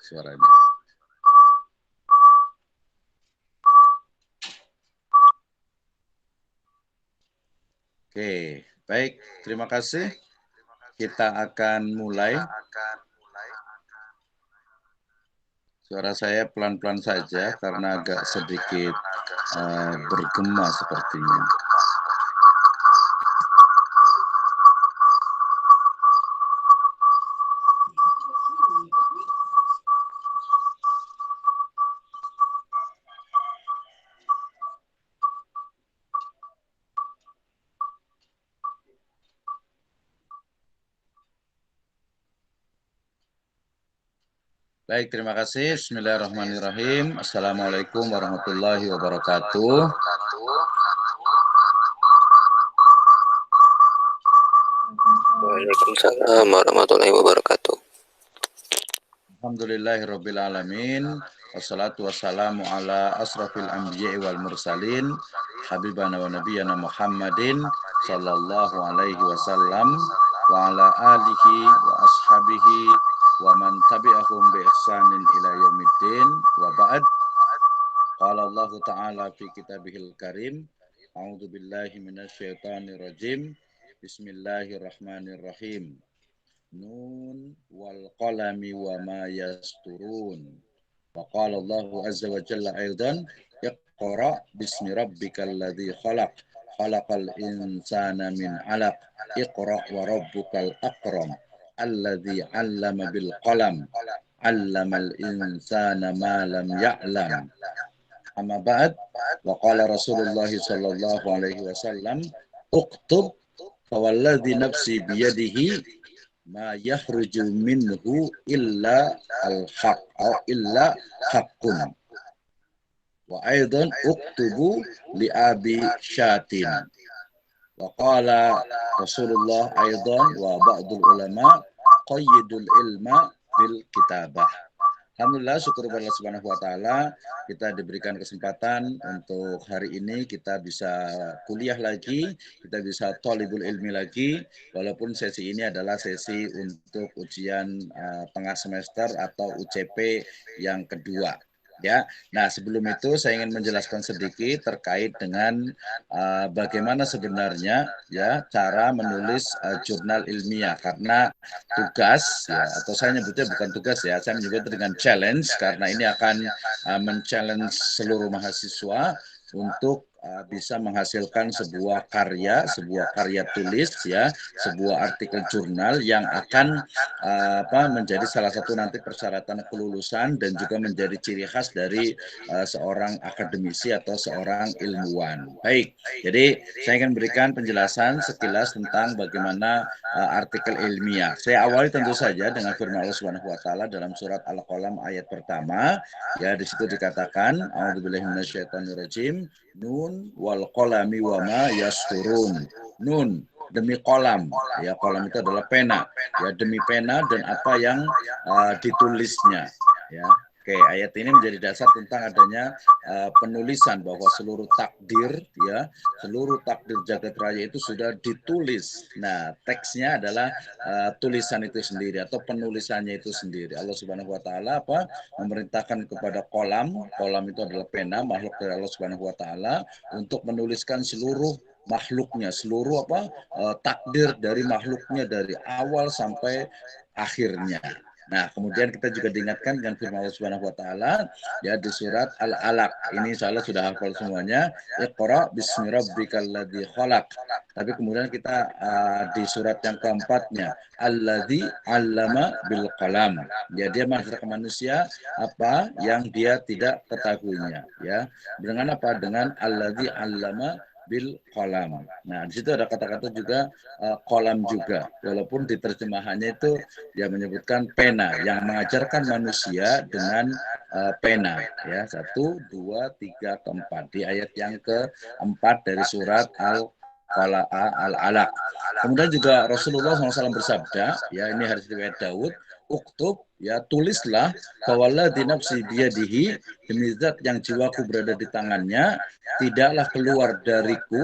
suaranya. Oke, baik. Terima kasih. Kita akan mulai. Suara saya pelan-pelan saja karena agak sedikit bergema sepertinya. Baik, terima kasih. Bismillahirrahmanirrahim. Assalamualaikum warahmatullahi wabarakatuh. Waalaikumsalam warahmatullahi wabarakatuh. Alhamdulillahirabbil alamin. Wassalatu wassalamu ala asrafil anbiya'i wal mursalin habibana wa nabiyyana Muhammadin sallallahu alaihi wasallam wa ala alihi wa ashabihi wa man tabi'ahum bi ihsanin ila yaumiddin wa ba'd. Qala Allah ta'ala fi kitabihil karim. A'udzu billahi minasyaitonir rajim. Bismillahirrahmanirrahim. Nun wal qalami wa ma yasturun. Wa qala Allah azza wa jalla aidan iqra bismi rabbikal ladzi khalaq khalaqal insana min 'alaq iqra wa rabbukal akram alladzi 'allama bil qalam 'allamal insana ma lam ya'lam. Amma ba'd, wa qala Rasulullah sallallahu alaihi wasallam uktub fawalladzi nafsi biyadihi ma yakhruju minhu illa al-haq atau illa haqqun. Wa aidan uktubu li abi syatin. Wa qala Rasulullah aidan wa ba'dul ulama qayyidul ilma bil kitabah. Alhamdulillah, syukur kepada Allah Subhanahu wa taala, kita diberikan kesempatan untuk hari ini kita bisa kuliah lagi, kita bisa thalibul ilmi lagi, walaupun sesi ini adalah sesi untuk ujian tengah semester atau UCP yang kedua. Ya, nah sebelum itu saya ingin menjelaskan sedikit terkait dengan bagaimana sebenarnya ya cara menulis jurnal ilmiah, karena tugas ya, atau saya nyebutnya bukan tugas ya, saya menyebutnya dengan challenge karena ini akan men-challenge seluruh mahasiswa untuk bisa menghasilkan sebuah karya tulis ya, sebuah artikel jurnal yang akan menjadi salah satu nanti persyaratan kelulusan dan juga menjadi ciri khas dari seorang akademisi atau seorang ilmuwan. Baik, jadi saya ingin berikan penjelasan sekilas tentang bagaimana artikel ilmiah. Saya awali tentu saja dengan firman Allah Subhanahu wa taala dalam surat Al-Qalam ayat pertama. Ya, di situ dikatakan a'udzubillahi minasyaitonirrajim, nun wal qalami wa ma yasturun. Nun demi kolam, ya kolam itu adalah pena, ya demi pena dan apa yang ditulisnya, ya. Oke, ayat ini menjadi dasar tentang adanya penulisan bahwa seluruh takdir ya, seluruh takdir jagat raya itu sudah ditulis. Nah, teksnya adalah tulisan itu sendiri atau penulisannya itu sendiri. Allah Subhanahu wa taala memerintahkan kepada kolam itu adalah pena, makhluk dari Allah Subhanahu wa taala, untuk menuliskan seluruh makhluknya, seluruh takdir dari makhluknya dari awal sampai akhirnya. Nah, kemudian kita juga diingatkan dengan firman Allah Subhanahu wa taala ya di surat Al-Alaq. Ini insyaallah sudah hafal semuanya. Iqra bismi rabbikal ladzi khalaq. Tapi kemudian kita di surat yang keempatnya, alladzi 'allama bil qalam. Ya, dia mengajarkan manusia apa yang dia tidak ketahuinya, ya. Dengan apa? Dengan alladzi 'allama bil qalam. Nah, di situ ada kata-kata juga qalam juga, walaupun di terjemahannya itu dia menyebutkan pena, yang mengajarkan manusia dengan pena, ya. 1, 2, 3, keempat di ayat yang keempat dari surat Al-Alaq. Kemudian juga Rasulullah SAW bersabda, ya ini hadis riwayat Daud, uktub ya tulislah fawalladzi nafsi biyadihi, demi zat yang jiwaku berada di tangannya, tidaklah keluar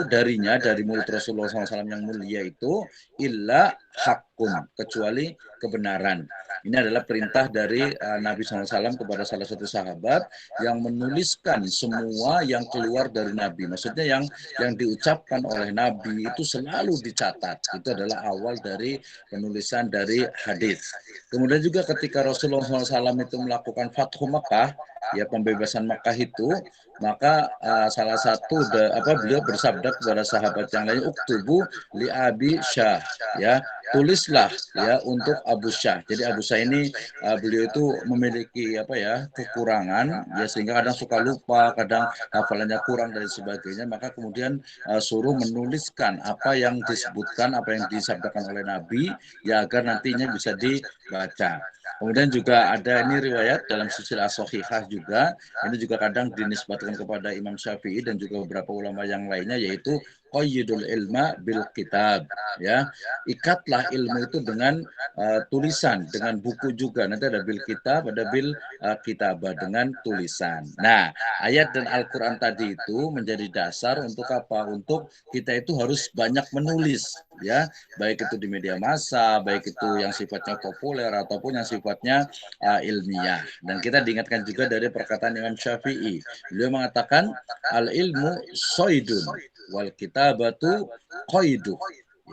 darinya dari mulut Rasulullah SAW yang mulia itu illa hakun, kecuali kebenaran. Ini adalah perintah dari Nabi SAW kepada salah satu sahabat yang menuliskan semua yang keluar dari Nabi. Maksudnya yang diucapkan oleh Nabi itu selalu dicatat. Itu adalah awal dari penulisan dari hadis. Kemudian juga ketika Rasulullah SAW itu melakukan Fathu Makkah, ya pembebasan Makkah itu, maka salah satu beliau bersabda kepada sahabat yang lain, uktubu li Abi Syah, ya tulislah ya untuk Abu Syah. Jadi Abu Syah ini beliau itu memiliki kekurangan, ya sehingga kadang suka lupa, kadang hafalannya kurang dan sebagainya. Maka kemudian suruh menuliskan apa yang disebutkan, apa yang disabdakan oleh Nabi, ya agar nantinya bisa dibaca. Kemudian juga ada ini riwayat dalam silsilah shahihah juga, ini juga kadang dinisbatkan kepada Imam Syafi'i dan juga beberapa ulama yang lainnya, yaitu qayyidul ilma bil kitab, ya ikatlah ilmu itu dengan tulisan, dengan buku juga. Nanti ada bil kitab, ada bil kitabah, dengan tulisan. Nah, ayat dan Al-Quran tadi itu menjadi dasar untuk apa? Untuk kita itu harus banyak menulis, ya baik itu di media massa, baik itu yang sifatnya populer ataupun yang sifatnya ilmiah. Dan kita diingatkan juga dari perkataan Imam Syafi'i. Beliau mengatakan al ilmu soidun wal kitabatu qaidu,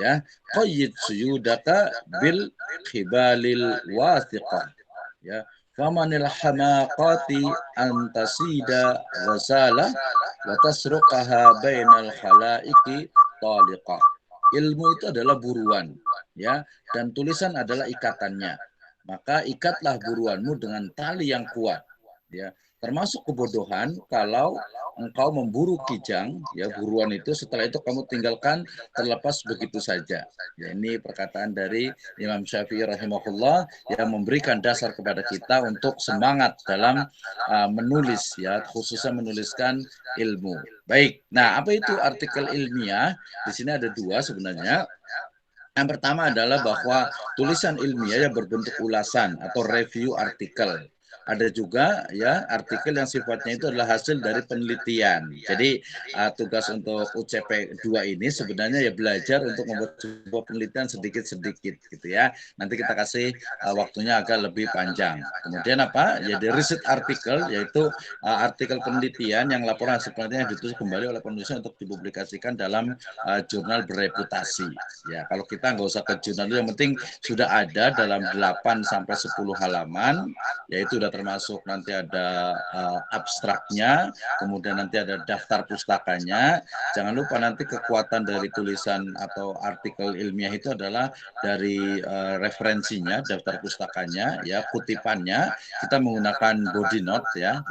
ya qayyid suyudaka bil khibalil wathiqah, ya famanil hamaqati antasida wasala wa tasruqaha bainal khalaiqi taliqah. Ilmu itu adalah buruan, ya dan tulisan adalah ikatannya. Maka ikatlah buruanmu dengan tali yang kuat, ya termasuk kebodohan kalau engkau memburu kijang, ya buruan itu, setelah itu kamu tinggalkan terlepas begitu saja. Ya, ini perkataan dari Imam Syafi'i rahimahullah yang memberikan dasar kepada kita untuk semangat dalam menulis, ya khususnya menuliskan ilmu. Baik, nah apa itu artikel ilmiah? Di sini ada dua sebenarnya. Yang pertama adalah bahwa tulisan ilmiah yang berbentuk ulasan atau review artikel. Ada juga ya artikel yang sifatnya itu adalah hasil dari penelitian. Jadi tugas untuk UCP 2 ini sebenarnya ya belajar untuk membuat sebuah penelitian sedikit-sedikit gitu ya. Nanti kita kasih waktunya agak lebih panjang. Kemudian apa? Jadi riset artikel, yaitu artikel penelitian yang laporan hasil penelitian yang ditulis kembali oleh penulisnya untuk dipublikasikan dalam jurnal bereputasi. Ya, kalau kita nggak usah ke jurnal, yang penting sudah ada dalam 8 sampai 10 halaman, yaitu sudah termasuk nanti ada abstraknya, kemudian nanti ada daftar pustakanya. Jangan lupa nanti kekuatan dari tulisan atau artikel ilmiah itu adalah dari referensinya, daftar pustakanya, ya kutipannya. Kita menggunakan body note ya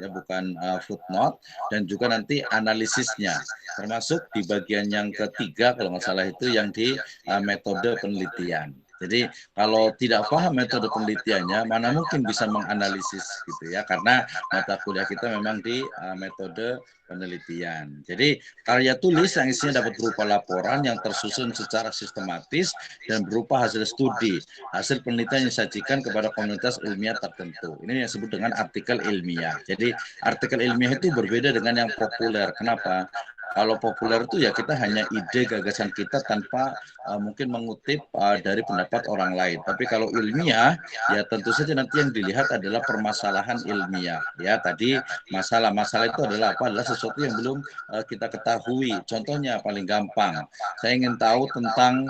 bukan footnote, dan juga nanti analisisnya, termasuk di bagian yang ketiga kalau nggak salah itu yang di metode penelitian. Jadi kalau tidak paham metode penelitiannya, mana mungkin bisa menganalisis gitu ya, karena mata kuliah kita memang di metode penelitian. Jadi karya tulis yang isinya dapat berupa laporan yang tersusun secara sistematis dan berupa hasil studi, hasil penelitian yang disajikan kepada komunitas ilmiah tertentu. Ini yang disebut dengan artikel ilmiah. Jadi artikel ilmiah itu berbeda dengan yang populer. Kenapa? Kalau populer itu ya kita hanya ide gagasan kita tanpa mungkin mengutip dari pendapat orang lain. Tapi kalau ilmiah ya tentu saja nanti yang dilihat adalah permasalahan ilmiah. Ya tadi masalah itu adalah apa? Adalah sesuatu yang belum kita ketahui. Contohnya paling gampang, saya ingin tahu tentang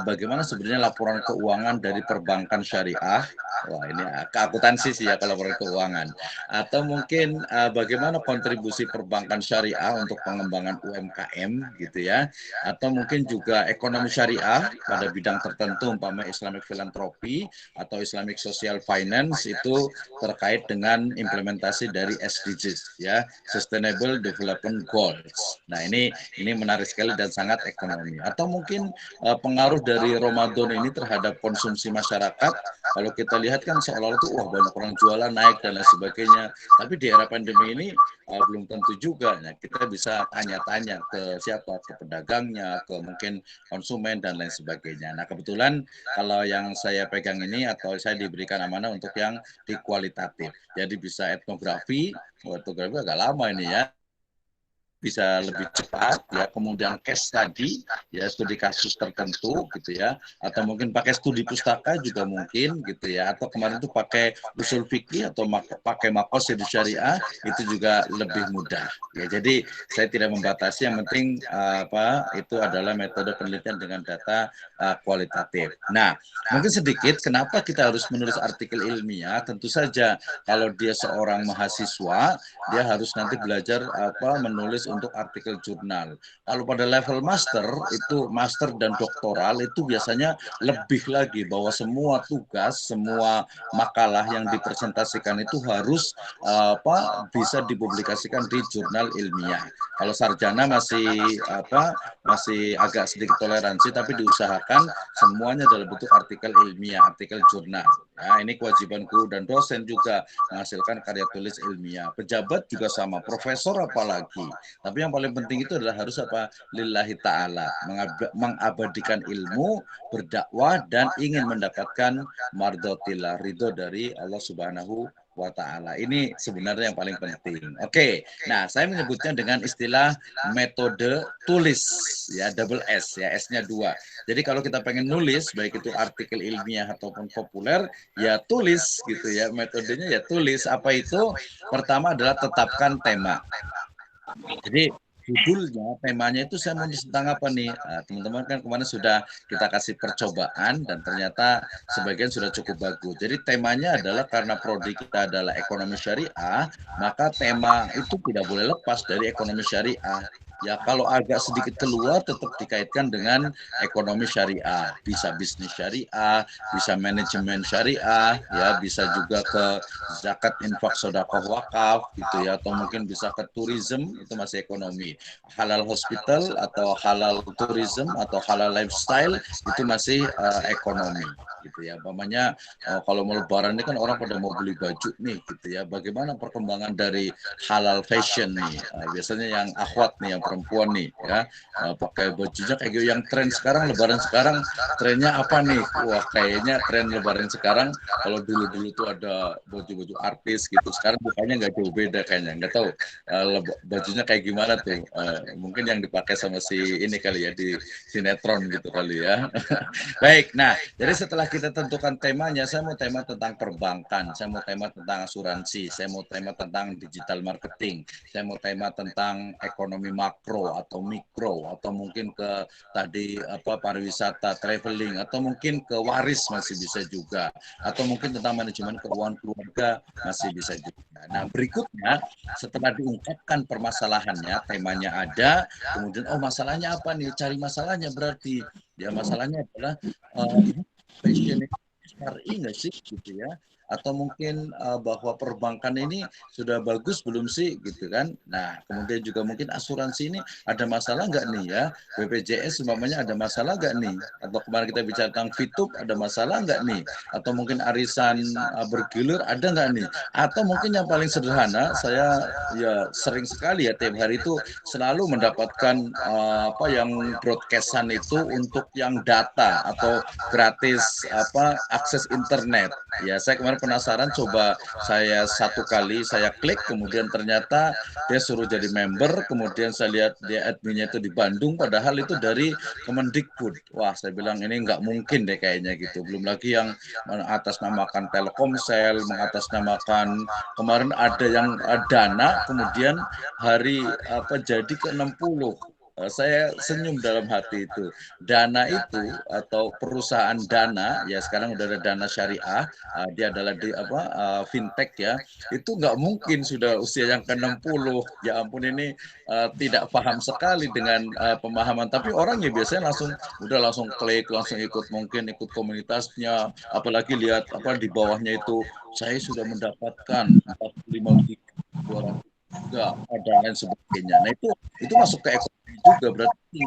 bagaimana sebenarnya laporan keuangan dari perbankan syariah. Wah ini keakuntansi sih ya kalau laporan keuangan. Atau mungkin bagaimana kontribusi perbankan syariah untuk pengembangan UMKM gitu ya, atau mungkin juga ekonomi syariah pada bidang tertentu umpama Islamic Philanthropy atau Islamic Social Finance, itu terkait dengan implementasi dari SDGs ya, Sustainable Development Goals. Nah ini menarik sekali dan sangat ekonomi. Atau mungkin pengaruh dari Ramadan ini terhadap konsumsi masyarakat. Kalau kita lihat kan seolah-olah tuh banyak orang jualan naik dan lain sebagainya, tapi di era pandemi ini belum tentu juga. Nah, kita bisa tanya saya tanya ke siapa, ke pedagangnya, ke mungkin konsumen dan lain sebagainya. Nah kebetulan kalau yang saya pegang ini atau saya diberikan amanah untuk yang di kualitatif. Jadi bisa etnografi, etnografi agak lama ini ya, bisa lebih cepat ya, kemudian case study ya, studi kasus tertentu gitu ya, atau mungkin pakai studi pustaka juga mungkin gitu ya, atau kemarin itu pakai usul fikih atau pakai maqasid syariah, itu juga lebih mudah ya. Jadi saya tidak membatasi, yang penting itu adalah metode penelitian dengan data kualitatif. Nah mungkin sedikit kenapa kita harus menulis artikel ilmiah. Tentu saja kalau dia seorang mahasiswa, dia harus nanti belajar menulis untuk artikel jurnal. Kalau pada level master, itu master dan doktoral itu biasanya lebih lagi, bahwa semua tugas, semua makalah yang dipresentasikan itu harus bisa dipublikasikan di jurnal ilmiah. Kalau sarjana masih agak sedikit toleransi, tapi diusahakan semuanya dalam bentuk artikel ilmiah, artikel jurnal. Nah, ini kewajiban guru dan dosen juga menghasilkan karya tulis ilmiah. Pejabat juga sama, profesor apalagi. Tapi yang paling penting itu adalah harus lillahi ta'ala, mengabadikan ilmu, berdakwah, dan ingin mendapatkan mardotillah, ridho dari Allah Subhanahu wa ta'ala. Ini sebenarnya yang paling penting. Oke, nah saya menyebutnya dengan istilah metode tulis, ya, double S, ya, S-nya 2. Jadi kalau kita pengen nulis, baik itu artikel ilmiah ataupun populer, ya tulis gitu ya, metodenya ya tulis. Apa itu? Pertama adalah tetapkan tema. Jadi judulnya, temanya itu saya mau tentang apa nih? Teman-teman kan kemarin sudah kita kasih percobaan dan ternyata sebagian sudah cukup bagus. Jadi temanya adalah karena prodi kita adalah ekonomi syariah, maka tema itu tidak boleh lepas dari ekonomi syariah. Ya kalau agak sedikit keluar tetap dikaitkan dengan ekonomi syariah, bisa bisnis syariah, bisa manajemen syariah, ya bisa juga ke zakat, infak, sedekah, wakaf gitu ya, atau mungkin bisa ke tourism, itu masih ekonomi. Halal hospital atau halal tourism atau halal lifestyle itu masih ekonomi gitu ya. Umpamanya kalau mau lebaran ini kan orang pada mau beli baju nih gitu ya. Bagaimana perkembangan dari halal fashion nih? Biasanya yang akhwat nih, yang perempuan nih ya, pakai bajunya kayak gitu. Yang tren sekarang, lebaran sekarang trennya apa nih? Wah kayaknya tren lebaran sekarang, kalau dulu-dulu tuh ada baju-baju artis gitu, sekarang bukannya nggak jauh beda kayaknya. Nggak tahu bajunya kayak gimana tuh. Mungkin yang dipakai sama si ini kali ya, di sinetron gitu kali ya. Baik, nah jadi setelah kita tentukan temanya, saya mau tema tentang perbankan, saya mau tema tentang asuransi, saya mau tema tentang digital marketing, saya mau tema tentang ekonomi makro atau mikro, atau mungkin ke tadi pariwisata, traveling, atau mungkin ke waris masih bisa juga, atau mungkin tentang manajemen keuangan keluarga masih bisa juga. Nah berikutnya setelah diungkapkan permasalahannya, temanya ada, kemudian masalahnya apa nih? Cari masalahnya, berarti ya masalahnya adalah fashion syar'i nggak sih gitu ya, atau mungkin bahwa perbankan ini sudah bagus belum sih gitu kan. Nah kemudian juga mungkin asuransi ini ada masalah nggak nih ya, BPJS umpamanya ada masalah nggak nih, atau kemarin kita bicara tentang Fitup ada masalah nggak nih, atau mungkin arisan bergilir ada nggak nih, atau mungkin yang paling sederhana, saya ya sering sekali ya tiap hari itu selalu mendapatkan yang broadcastan itu untuk yang data atau gratis akses internet. Ya saya kemarin penasaran, coba saya satu kali saya klik, kemudian ternyata dia suruh jadi member, kemudian saya lihat dia adminnya itu di Bandung, padahal itu dari Kemendikbud. Wah saya bilang ini nggak mungkin deh kayaknya gitu. Belum lagi yang mengatasnamakan Telkomsel, mengatasnamakan kemarin ada yang dana, kemudian hari jadi ke-60. Saya senyum dalam hati itu. Dana itu atau perusahaan dana, ya sekarang udah ada dana syariah, dia adalah fintech ya, itu nggak mungkin sudah usia yang ke-60. Ya ampun, ini tidak paham sekali dengan pemahaman, tapi orang ya biasanya langsung klik, langsung ikut, mungkin ikut komunitasnya, apalagi lihat di bawahnya itu, saya sudah mendapatkan 45.200 juga, ada lain sebagainya. Nah itu masuk ke ekonomi juga, berarti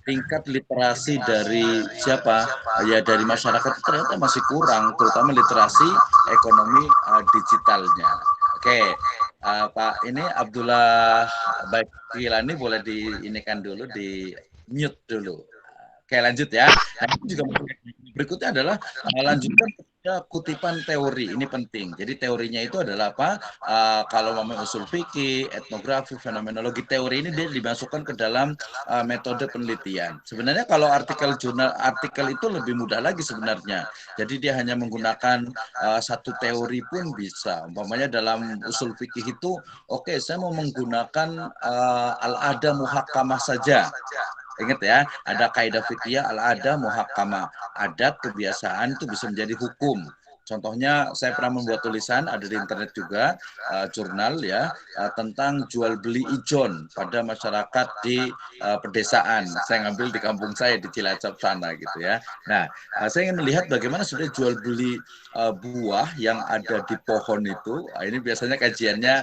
tingkat literasi dari siapa ya, dari masyarakat itu ternyata masih kurang, terutama literasi ekonomi digitalnya. Oke, Pak ini Abdullah Baik Gilani boleh diinikan dulu, di mute dulu. Oke, lanjut ya. Nah, ini juga berikutnya adalah lanjutkan kutipan teori. Ini penting. Jadi teorinya itu adalah apa? Kalau ngomong usul fikih, etnografi, fenomenologi, teori ini dia dimasukkan ke dalam metode penelitian. Sebenarnya kalau artikel jurnal, artikel itu lebih mudah lagi sebenarnya. Jadi dia hanya menggunakan satu teori pun bisa. Umpamanya dalam usul fikih itu, oke, saya mau menggunakan al-ada muhakkamah saja. Ingat ya, ada kaidah fikih al-ada muhakkamah. Adat, kebiasaan itu bisa menjadi hukum. Contohnya saya pernah membuat tulisan, ada di internet juga, jurnal ya, tentang jual beli ijon pada masyarakat di pedesaan. Saya ngambil di kampung saya di Cilacap sana gitu ya. Nah, saya ingin melihat bagaimana sudah jual beli buah yang ada di pohon itu. Ini biasanya kajiannya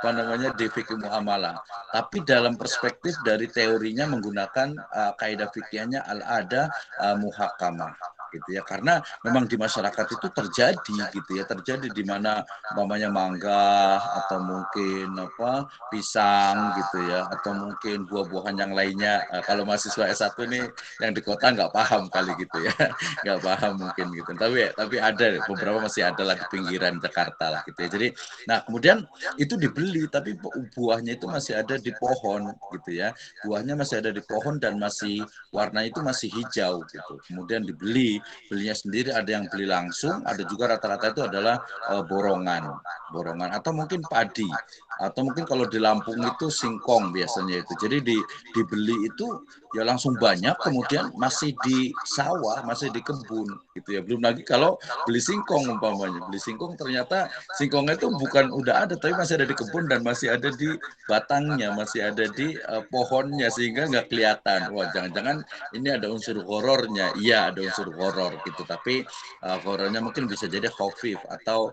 apa namanya di fikih muamalah. Tapi dalam perspektif dari teorinya menggunakan kaidah fikihnya al-ada muhakkamah gitu ya, karena memang di masyarakat itu terjadi gitu ya, terjadi di mana umpamanya mangga atau mungkin apa pisang gitu ya, atau mungkin buah-buahan yang lainnya. Kalau mahasiswa S1 ini yang di kota nggak paham kali gitu ya, nggak paham mungkin gitu, tapi ada beberapa masih ada lah di pinggiran Jakarta lah gitu ya. Jadi nah kemudian itu dibeli tapi buahnya itu masih ada di pohon gitu ya, buahnya masih ada di pohon dan masih warna itu masih hijau gitu, kemudian belinya sendiri, ada yang beli langsung, ada juga rata-rata itu adalah borongan atau mungkin padi, atau mungkin kalau di Lampung itu singkong biasanya itu. Jadi dibeli itu ya langsung banyak, kemudian masih di sawah, masih di kebun gitu ya. Belum lagi kalau beli singkong umpamanya, beli singkong ternyata singkongnya itu bukan udah ada, tapi masih ada di kebun dan masih ada di batangnya, masih ada di pohonnya, sehingga nggak kelihatan. Wah, jangan-jangan ini ada unsur horornya. Iya, ada unsur horor gitu, tapi horornya mungkin bisa jadi khafif atau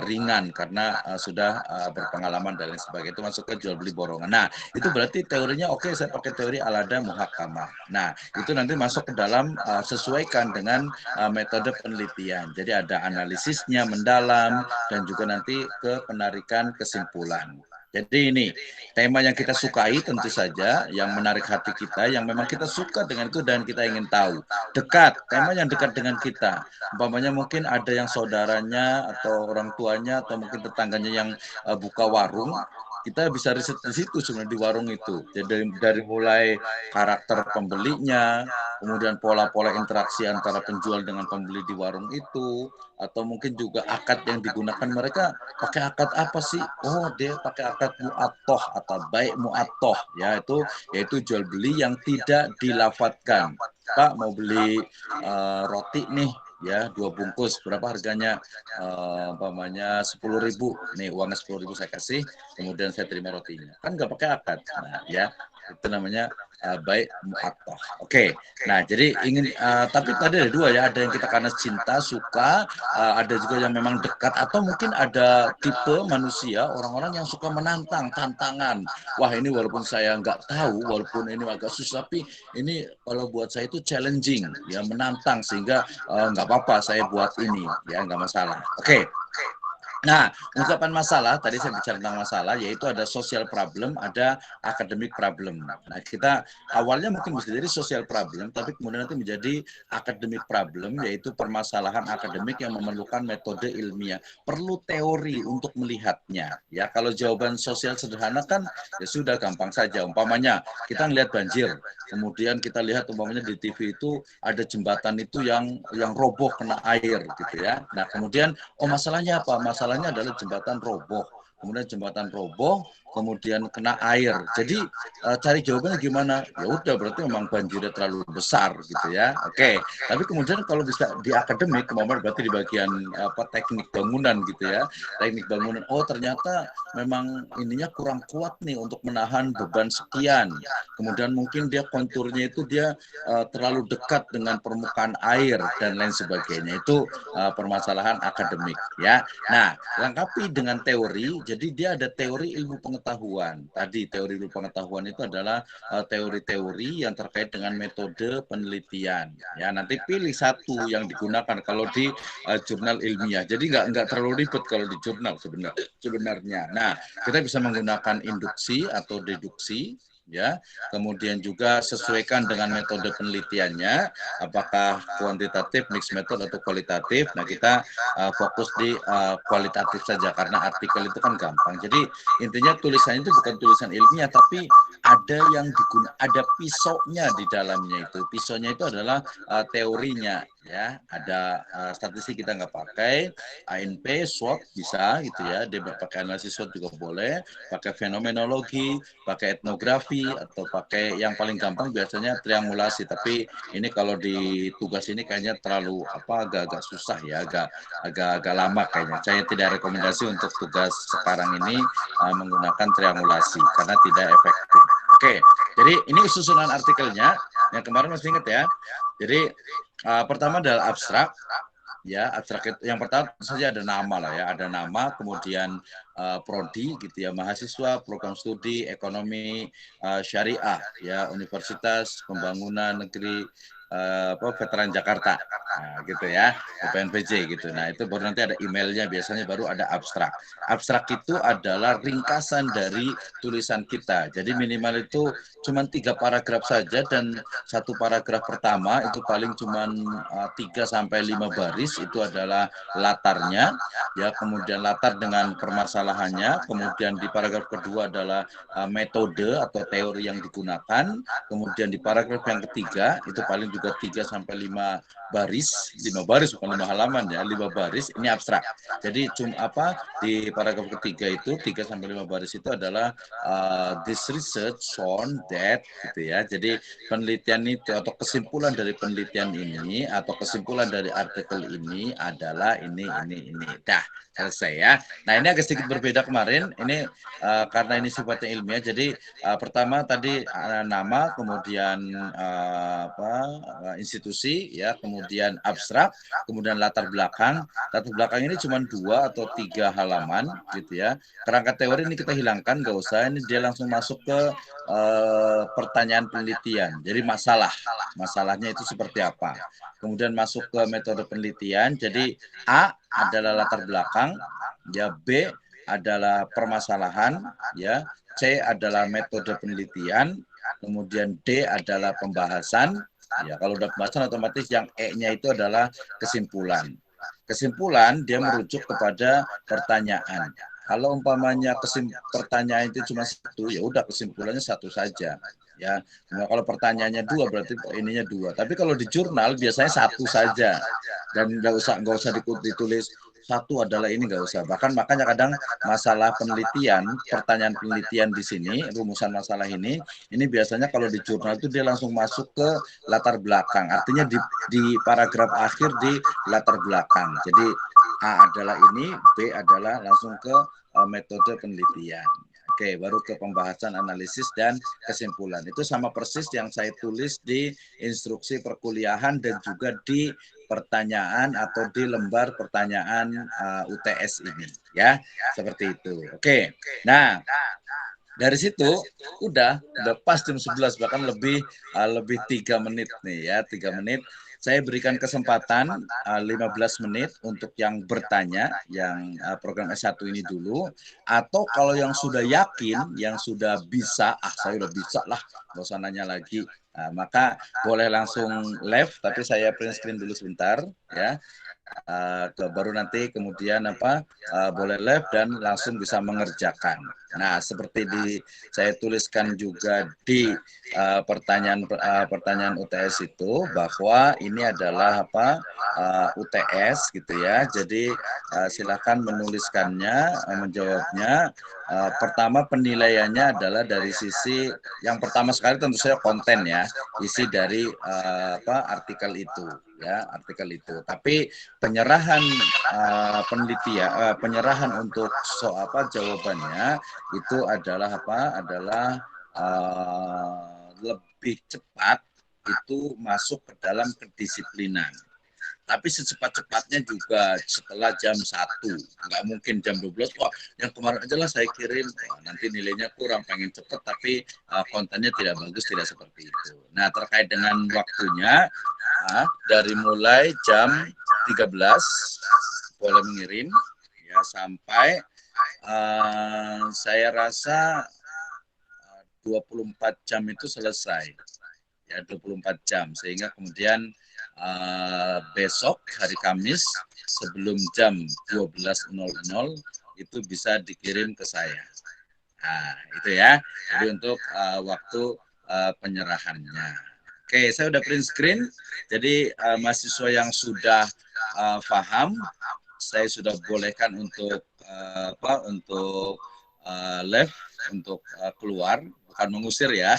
ringan karena sudah berpengalaman dan lain sebagainya. Itu masuk ke jual beli borongan. Nah, itu berarti teorinya oke, saya pakai teori al-ada muhakkamah. Nah, itu nanti masuk ke dalam sesuaikan dengan metode penelitian. Jadi ada analisisnya mendalam dan juga nanti ke penarikan kesimpulan. Jadi ini tema yang kita sukai tentu saja, yang menarik hati kita, yang memang kita suka dengan itu dan kita ingin tahu. Dekat, tema yang dekat dengan kita. Umpamanya mungkin ada yang saudaranya atau orang tuanya atau mungkin tetangganya yang buka warung, kita bisa riset di situ sebenarnya, di warung itu. Jadi dari mulai karakter pembelinya, kemudian pola-pola interaksi antara penjual dengan pembeli di warung itu, atau mungkin juga akad yang digunakan, mereka pakai akad apa sih? Oh, dia pakai akad mu'attoh atau baik mu'attoh, ya itu yaitu jual beli yang tidak dilafatkan. Pak mau beli roti nih ya, 2 bungkus, berapa harganya? Umpamanya 10.000, nih uangnya 10.000 saya kasih, kemudian saya terima rotinya, kan nggak pakai akad. Nah ya, itu namanya baik mu'attoh. Oke. Nah jadi ingin tapi tadi ada dua ya, ada yang kita karena cinta suka, ada juga yang memang dekat, atau mungkin ada tipe manusia orang-orang yang suka menantang, tantangan. Wah ini walaupun saya nggak tahu, walaupun ini agak susah, tapi ini kalau buat saya itu challenging, ya menantang, sehingga nggak apa-apa saya buat ini, ya nggak masalah. Oke. Nah, ungkapan masalah, tadi saya bicara tentang masalah, yaitu ada social problem, ada academic problem. Nah, kita awalnya mungkin bisa jadi social problem, tapi kemudian nanti menjadi academic problem, yaitu permasalahan akademik yang memerlukan metode ilmiah. Perlu teori untuk melihatnya. Ya, kalau jawaban sosial sederhana kan, ya sudah gampang saja. Umpamanya, kita ngelihat banjir, kemudian kita lihat umpamanya di TV itu ada jembatan itu yang roboh kena air gitu ya. Nah, kemudian masalahnya apa? Masalahnya adalah jembatan roboh. Kemudian jembatan roboh, kemudian kena air. Jadi cari jawabannya gimana? Ya udah, berarti memang banjirnya terlalu besar gitu ya. Oke. Tapi kemudian kalau bisa di akademik, kemauan berarti di bagian apa teknik bangunan gitu ya. Teknik bangunan. Oh, ternyata memang ininya kurang kuat nih untuk menahan beban sekian. Kemudian mungkin dia konturnya itu dia terlalu dekat dengan permukaan air dan lain sebagainya. Itu permasalahan akademik ya. Nah, lengkapi dengan teori. Jadi dia ada teori ilmu pengetahuan pengetahuan. Tadi teori ilmu pengetahuan itu adalah teori-teori yang terkait dengan metode penelitian. Ya, nanti pilih satu yang digunakan kalau di jurnal ilmiah. Jadi nggak terlalu ribet kalau di jurnal sebenarnya. Nah, kita bisa menggunakan induksi atau deduksi, ya. Kemudian juga sesuaikan dengan metode penelitiannya, apakah kuantitatif, mixed method atau kualitatif. Nah, kita fokus di kualitatif saja karena artikel itu kan gampang. Jadi intinya tulisannya itu bukan tulisan ilmiah, tapi ada pisaunya di dalamnya itu. Pisaunya itu adalah teorinya, ya. Ada statistik kita nggak pakai, ANP, SWOT bisa gitu ya. Dia pakai analisis SWOT juga boleh, pakai fenomenologi, pakai etnografi, atau pakai yang paling gampang biasanya triangulasi. Tapi ini kalau di tugas ini kayaknya terlalu agak-agak susah ya, agak lama kayaknya. Saya tidak rekomendasi untuk tugas sekarang ini menggunakan triangulasi karena tidak efektif. Oke, jadi ini susunan artikelnya. Yang kemarin masih ingat ya. Jadi pertama adalah abstrak. Ya, abstrak itu yang pertama saja ada nama lah ya, ada nama, kemudian prodi gitu ya, mahasiswa, program studi, ekonomi syariah ya, Universitas Pembangunan Negeri Veteran Jakarta, nah, gitu ya, UPNPJ gitu. Nah, itu baru nanti ada emailnya, biasanya baru ada abstrak. Abstrak itu adalah ringkasan dari tulisan kita. Jadi minimal itu cuma 3 paragraf saja, dan satu paragraf pertama itu paling cuma 3 sampai 5 baris, itu adalah latarnya ya, kemudian latar dengan permasalahannya, kemudian di paragraf kedua adalah metode atau teori yang digunakan, kemudian di paragraf yang ketiga itu paling juga 3 sampai 5 baris, 5 baris bukan 5 halaman ya, 5 baris, ini abstrak. Jadi di paragraf ketiga itu 3 sampai 5 baris itu adalah this research shown that gitu ya. Jadi penelitian itu atau kesimpulan dari penelitian ini atau kesimpulan dari artikel ini adalah ini. Dah, selesai ya. Nah, ini agak sedikit berbeda kemarin. Ini karena ini sifatnya ilmiah. Jadi pertama tadi nama, kemudian institusi ya, kemudian abstrak, kemudian latar belakang. Latar belakang ini cuma 2 atau 3 halaman gitu ya. Kerangka teori ini kita hilangkan, nggak usah. Ini dia langsung masuk ke pertanyaan penelitian. Jadi masalahnya itu seperti apa. Kemudian masuk ke metode penelitian. Jadi A adalah latar belakang, ya, B adalah permasalahan, ya, C adalah metode penelitian, kemudian D adalah pembahasan. Ya, kalau udah pembahasan otomatis yang E-nya itu adalah kesimpulan. Kesimpulan dia merujuk kepada pertanyaan. Kalau umpamanya pertanyaan itu cuma satu, ya udah kesimpulannya satu saja. Ya, nah, kalau pertanyaannya 2 berarti ininya 2. Tapi kalau di jurnal biasanya satu saja, dan nggak usah ditulis satu adalah ini, nggak usah. Bahkan makanya kadang masalah penelitian, pertanyaan penelitian di sini, rumusan masalah ini biasanya kalau di jurnal itu dia langsung masuk ke latar belakang. Artinya di paragraf akhir di latar belakang. Jadi A adalah ini, B adalah langsung ke metode penelitian. Oke, baru ke pembahasan, analisis, dan kesimpulan. Itu sama persis yang saya tulis di instruksi perkuliahan dan juga di pertanyaan atau di lembar pertanyaan UTS ini. Ya, seperti itu. Oke, nah dari situ udah pas jam 11, bahkan lebih 3 menit nih ya, 3 menit. Saya berikan kesempatan 15 menit untuk yang bertanya, yang program S1 ini dulu. Atau kalau yang sudah yakin, yang sudah bisa, saya udah bisa lah, nggak usah nanya lagi. Maka boleh langsung live, tapi saya print screen dulu sebentar ya. Baru nanti kemudian boleh live dan langsung bisa mengerjakan. Nah, seperti saya tuliskan juga di pertanyaan UTS itu, bahwa ini adalah UTS gitu ya. Jadi silakan menuliskannya, menjawabnya. Pertama penilaiannya adalah dari sisi yang pertama sekali tentu saja konten ya, isi dari artikel itu ya, artikel itu. Tapi penyerahan penyerahan untuk jawabannya itu adalah lebih cepat, itu masuk ke dalam kedisiplinan. tapi secepat-cepatnya juga setelah jam 1. Nggak mungkin jam 12, wah yang kemarin aja lah saya kirim, wah, nanti nilainya kurang, pengen cepet tapi kontennya tidak bagus, tidak seperti itu. Nah, terkait dengan waktunya, dari mulai jam 13 boleh mengirim ya sampai saya rasa 24 jam itu selesai. Ya, 24 jam, sehingga kemudian besok hari Kamis sebelum jam 12.00 itu bisa dikirim ke saya. Nah, itu ya. Jadi untuk waktu penyerahannya. Oke, saya udah print screen. Jadi mahasiswa yang sudah paham, saya sudah bolehkan untuk untuk live, untuk keluar, bukan mengusir ya,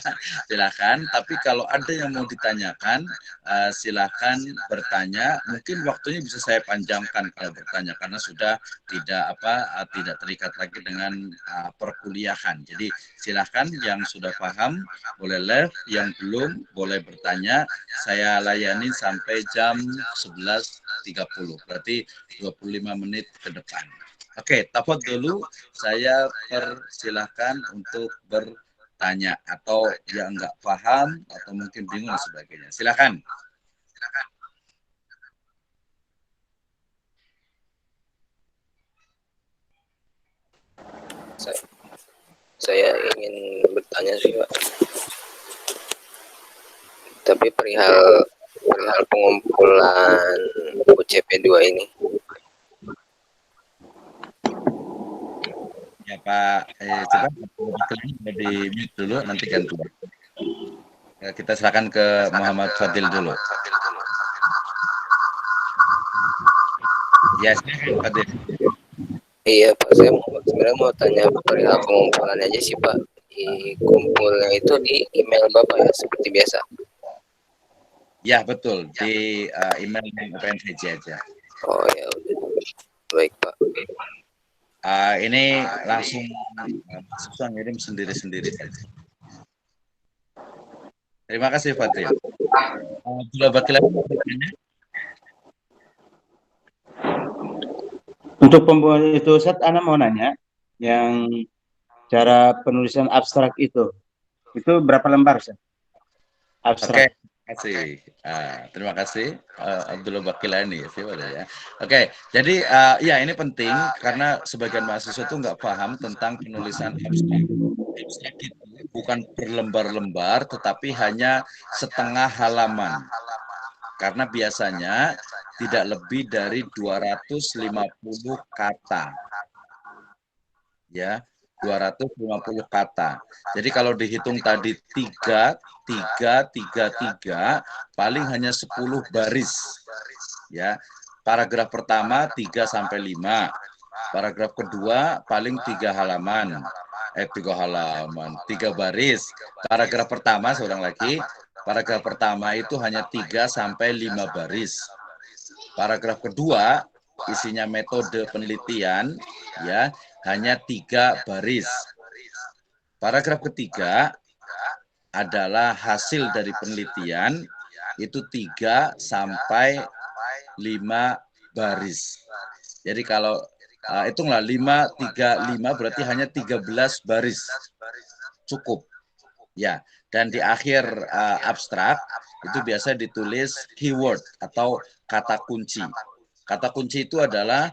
silakan. Tapi kalau ada yang mau ditanyakan, silakan bertanya. Mungkin waktunya bisa saya panjangkan kalau bertanya karena sudah tidak terikat lagi dengan perkuliahan. Jadi silakan yang sudah paham boleh live, yang belum boleh bertanya. Saya layani sampai jam 11.30, berarti 25 menit ke depan. Oke, tafadholu, saya persilahkan untuk bertanya atau yang nggak paham atau mungkin bingung dan sebagainya. Silakan. Saya ingin bertanya sih, Pak. Tapi perihal pengumpulan UCP 2 ini. Ya Pak, coba di mute dulu, nanti ganti. Kita silakan ke Muhammad Fadil dulu. Ya, silakan Fadil. Iya Pak, saya sebenarnya mau tanya perihal pengumpulannya aja sih Pak. Kumpulnya itu di email Bapak ya, seperti biasa. Ya betul, di email OpenVJ aja. Oh ya, baik Pak. Ini langsung mahasiswa ngirim sendiri-sendiri saja. Terima kasih Fadil. Bila bagi lagi bertanya? Untuk pembuat itu, Ustaz, Ana mau nanya, yang cara penulisan abstrak itu berapa lembar, Ustaz? Abstrak. Oke, terima kasih. Terima kasih Abdullah Bakilani ya. Oke, jadi ya ini penting karena sebagian mahasiswa itu nggak paham tentang penulisan abstrak. Abstrak itu bukan berlembar-lembar, tetapi hanya setengah halaman. Karena biasanya tidak lebih dari 250 kata. Ya, 250 kata. Jadi kalau dihitung tadi 3, paling hanya 10 baris. Ya. Paragraf pertama 3 sampai 5. Paragraf kedua paling 3 halaman. 3 baris. Paragraf pertama seorang lagi, paragraf pertama itu hanya 3 sampai 5 baris. Paragraf kedua isinya metode penelitian ya hanya 3 baris. Paragraf ketiga adalah hasil dari penelitian, itu 3 sampai 5 baris. Jadi kalau hitunglah 5, 3, 5 berarti hanya 13 baris. Cukup. Ya, dan di akhir abstrak itu biasa ditulis keyword atau kata kunci. Kata kunci itu adalah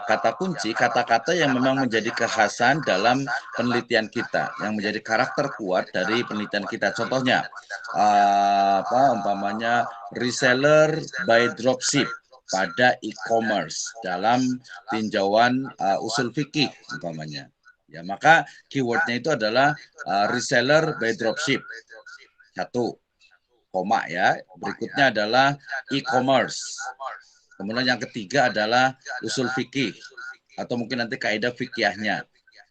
kata kunci, kata-kata yang memang menjadi kekhasan dalam penelitian kita, yang menjadi karakter kuat dari penelitian kita. Contohnya, umpamanya reseller by dropship pada e-commerce dalam tinjauan usul fikih umpamanya. Ya, maka keywordnya itu adalah reseller by dropship. 1. Koma ya. Berikutnya adalah e-commerce. Kemudian yang ketiga adalah usul fikih atau mungkin nanti kaidah fikihnya.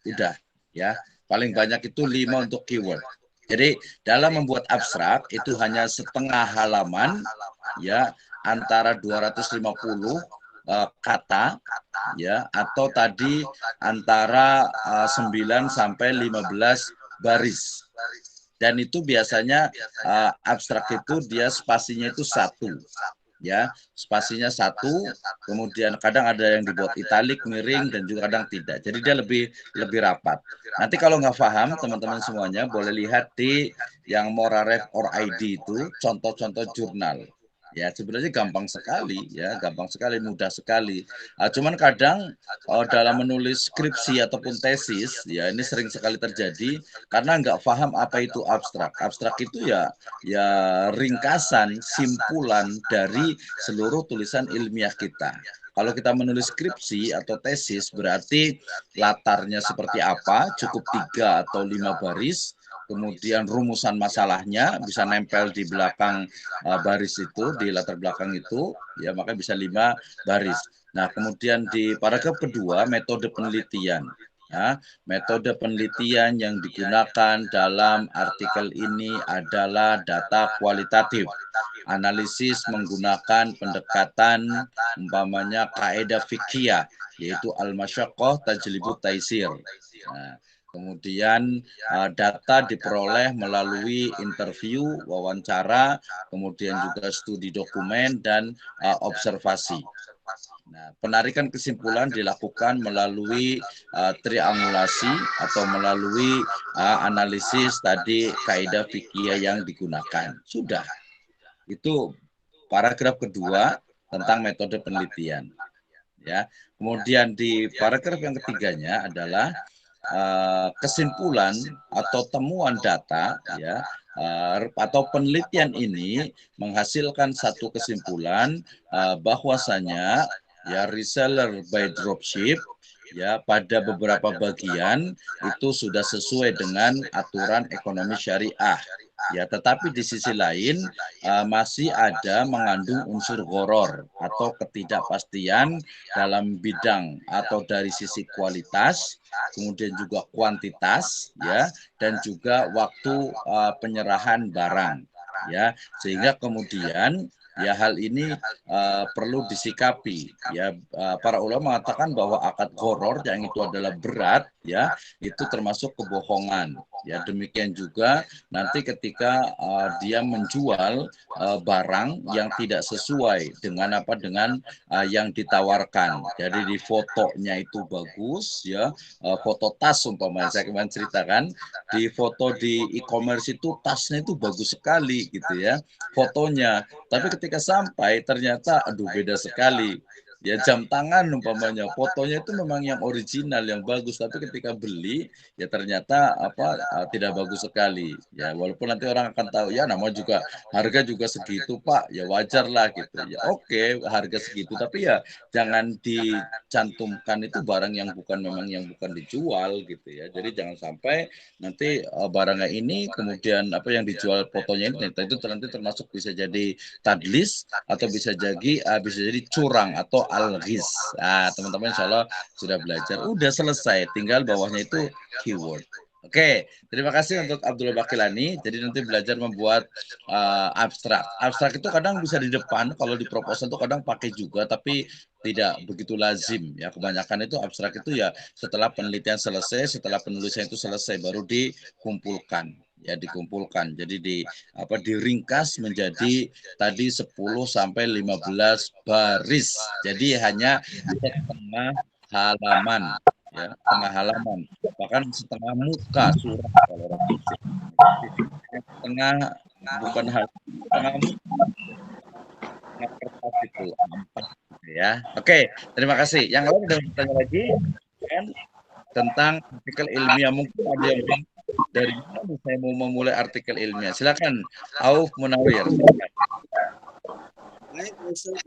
Udah ya. Paling banyak itu 5 untuk keyword. Jadi dalam membuat abstrak itu hanya setengah halaman ya, antara 250 kata ya, atau tadi antara 9 sampai 15 baris. Dan itu biasanya abstrak itu dia spasinya itu 1. ya, spasinya 1, kemudian kadang ada yang dibuat italik, miring, dan juga kadang tidak. Jadi dia lebih rapat. Nanti kalau nggak paham, teman-teman semuanya boleh lihat di yang Moraref or ID itu contoh-contoh jurnal. Ya, sebenarnya gampang sekali, ya, gampang sekali, mudah sekali. Cuman kadang dalam menulis skripsi ataupun tesis, ya ini sering sekali terjadi karena nggak paham apa itu abstrak. Abstrak itu ya ringkasan, simpulan dari seluruh tulisan ilmiah kita. Kalau kita menulis skripsi atau tesis berarti latarnya seperti apa, cukup 3 atau 5 baris, kemudian rumusan masalahnya bisa nempel di belakang baris itu, di latar belakang itu, ya maka bisa 5 baris. Nah, kemudian di paragraf kedua, metode penelitian. Ya, metode penelitian yang digunakan dalam artikel ini adalah data kualitatif. Analisis menggunakan pendekatan umpamanya kaidah fikih, yaitu al-masyaqqah tajlibut taisir. Nah, kemudian data diperoleh melalui interview, wawancara, kemudian juga studi dokumen dan observasi. Nah, penarikan kesimpulan dilakukan melalui triangulasi atau melalui analisis tadi kaidah fikih yang digunakan. Sudah. Itu paragraf kedua tentang metode penelitian. Ya. Kemudian di paragraf yang ketiganya adalah kesimpulan atau temuan data, ya, atau penelitian ini menghasilkan satu kesimpulan bahwasanya ya reseller by dropship ya pada beberapa bagian itu sudah sesuai dengan aturan ekonomi syariah. Ya, tetapi di sisi lain masih ada mengandung unsur gharar atau ketidakpastian dalam bidang atau dari sisi kualitas, kemudian juga kuantitas, ya, dan juga waktu penyerahan barang, ya, sehingga kemudian ya hal ini perlu disikapi. Ya, para ulama mengatakan bahwa akad gharar yang itu adalah berat, ya, itu termasuk kebohongan. Ya, demikian juga nanti ketika dia menjual barang yang tidak sesuai dengan yang ditawarkan. Jadi di fotonya itu bagus, ya, foto tas umpamanya saya kemarin ceritakan, di foto di e-commerce itu tasnya itu bagus sekali gitu ya fotonya, tapi ketika sampai ternyata aduh beda sekali. Ya, jam tangan umpamanya fotonya itu memang yang original yang bagus, tapi ketika beli ya ternyata tidak bagus sekali. Ya, walaupun nanti orang akan tahu ya nama juga harga juga segitu Pak, ya wajar lah gitu. Ya oke, harga segitu, tapi ya jangan dicantumkan itu barang yang bukan dijual gitu ya. Jadi jangan sampai nanti barangnya ini kemudian yang dijual fotonya ini itu nanti termasuk bisa jadi tadlis atau bisa jadi curang atau al-ghiz. Nah, teman-teman insya Allah sudah belajar, udah selesai, tinggal bawahnya itu keyword. Oke, terima kasih untuk Abdullah Bakilani. Jadi nanti belajar membuat abstrak. Abstrak itu kadang bisa di depan, kalau di proposal itu kadang pakai juga, tapi tidak begitu lazim. Ya, kebanyakan itu abstrak itu ya setelah penelitian selesai, setelah penulisan itu selesai, baru dikumpulkan. Ya, dikumpulkan. Jadi diringkas menjadi tadi 10 sampai 15 baris. Jadi hanya setengah halaman, ya, setengah halaman. Bahkan setengah muka surat kalau orang fisik. Setengah bukan setengah muka. Kertas itu 4 ya. Oke, terima kasih. Yang lain ada bertanya lagi kan tentang artikel ilmiah, mungkin ada yang dari mana saya mau memulai artikel ilmiah. Silakan Auf Munawir.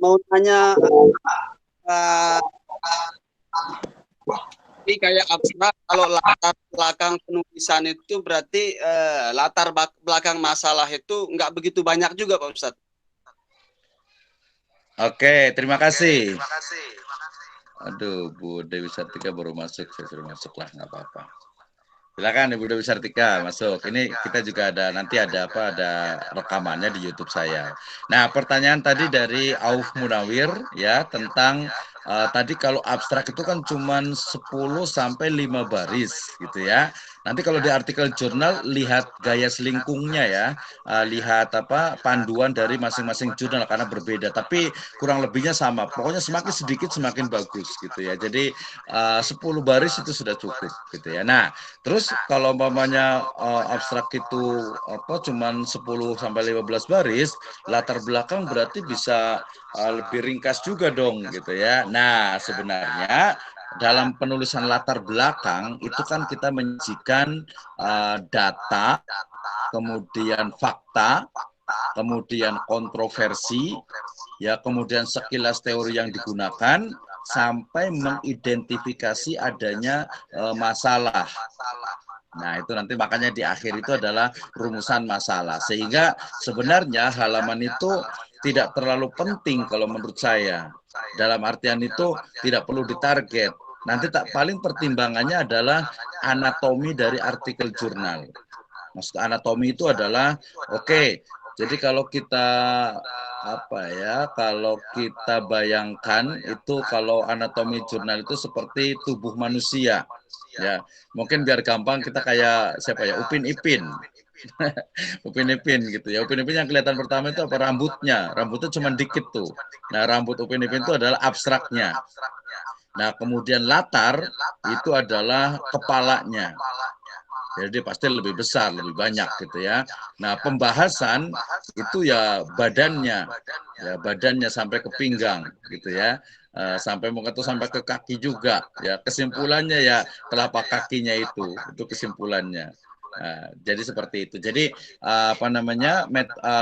Mau tanya ini kayak abstrak, kalau latar belakang penulisan itu berarti latar belakang masalah itu nggak begitu banyak juga Pak Ustadz. Oke, terima kasih. Aduh, Bu Dewi Sartika baru masuk, saya suruh masuk lah, nggak apa-apa. Silakan Ibu Dewi Sartika masuk. Ini kita juga nanti ada rekamannya di YouTube saya. Nah, pertanyaan tadi dari Auf Munawir ya tentang tadi kalau abstrak itu kan cuman 10 sampai 5 baris gitu ya. Nanti kalau di artikel jurnal lihat gaya selingkungnya ya, lihat apa panduan dari masing-masing jurnal karena berbeda. Tapi kurang lebihnya sama. Pokoknya semakin sedikit semakin bagus gitu ya. Jadi 10 baris itu sudah cukup gitu ya. Nah, terus kalau umpamanya abstrak itu apa cuman 10 sampai 15 baris, latar belakang berarti bisa lebih ringkas juga dong gitu ya. Nah, sebenarnya dalam penulisan latar belakang itu kan kita menyajikan data, kemudian fakta, kemudian kontroversi, ya kemudian sekilas teori yang digunakan sampai mengidentifikasi adanya masalah. Nah, itu nanti makanya di akhir itu adalah rumusan masalah. Sehingga sebenarnya halaman itu tidak terlalu penting kalau menurut saya. Dalam artian itu tidak perlu ditarget. Nanti tak paling pertimbangannya adalah anatomi dari artikel jurnal. Maksud anatomi itu adalah oke, jadi kalau kita apa ya, kalau kita bayangkan itu kalau anatomi jurnal itu seperti tubuh manusia. Ya, mungkin biar gampang kita kayak siapa ya, Upin Ipin. Upin Ipin gitu ya. Upin Ipin yang kelihatan pertama itu apa? Rambutnya. Rambutnya cuma dikit tuh. Nah, rambut Upin Ipin itu adalah abstraknya. Nah, kemudian latar itu adalah kepalanya. Jadi pasti lebih besar, lebih banyak gitu ya. Nah, pembahasan itu ya badannya sampai ke pinggang gitu ya. Sampai mungkin sampai ke kaki juga ya. Kesimpulannya ya telapak kakinya itu kesimpulannya. Jadi seperti itu. Jadi apa namanya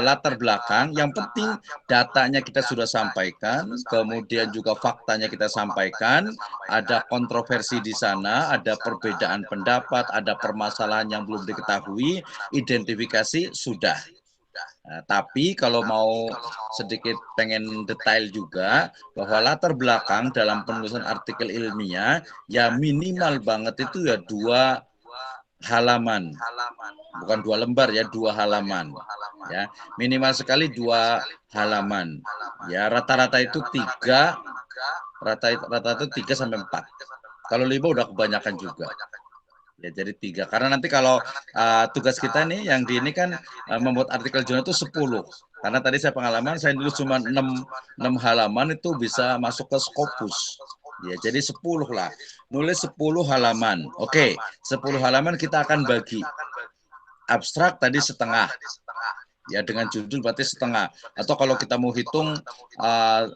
latar belakang. Yang penting datanya kita sudah sampaikan, kemudian juga faktanya kita sampaikan. Ada kontroversi di sana, ada perbedaan pendapat, ada permasalahan yang belum diketahui, identifikasi sudah. Tapi kalau mau sedikit pengen detail juga bahwa latar belakang dalam penulisan artikel ilmiah ya minimal banget itu ya 2 halaman, bukan 2 lembar ya, 2 halaman ya, minimal sekali 2 halaman ya, rata-rata itu 3 rata-rata itu 3 sampai 4. Kalau 5 udah kebanyakan juga ya, jadi 3 karena nanti kalau tugas kita nih yang di ini kan membuat artikel jurnal itu 10 karena tadi saya pengalaman saya nulis cuma 6 halaman itu bisa masuk ke Scopus. Ya, jadi 10 lah. Nulis 10 halaman. Oke, 10 halaman kita akan bagi. Abstrak tadi setengah. Ya, dengan judul berarti setengah. Atau kalau kita mau hitung